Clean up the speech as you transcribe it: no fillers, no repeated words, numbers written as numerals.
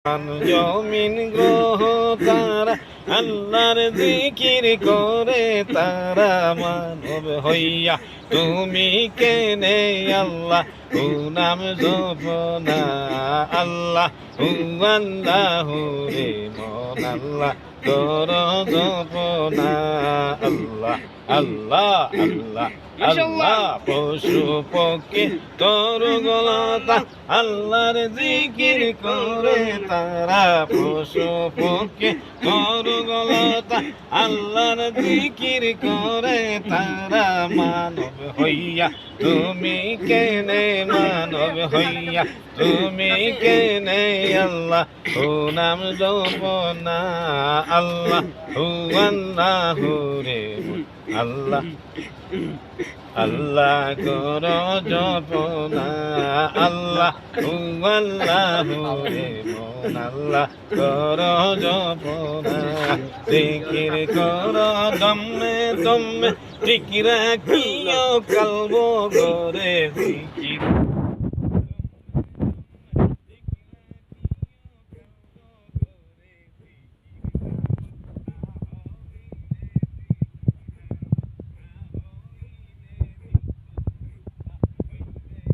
জমিন গ্রহ তারা আল্লাহর জিকির করে তারা মানব হইয়া তুমি কেনে আল্লাহ ও নাম জপনা আল্লাহ ও আল্লাহ রে মন আল্লাহ তোর জপনা আল্লাহ আল্লাহ আল্লাহ আল্লাহ পশু পক্ষী তোর গলতা আল্লাহর জিকির করে তারা পশু পক্ষী তোর গলতা আল্লাহর জিকির করে তারা মানব হইয়া তুমি কেনে মানব হইয়া তুমি কেনে আল্লাহ ও নাম জপনা আল্লাহ ও আল্লাহ রে আল্লাহ আল্লাহ কর জপনা আল্লাহ ও আল্লাহ রে মন আল্লাহ কর জপনা জিকির কর দমে দমে ঠিক রাখিও কলব করে জিকির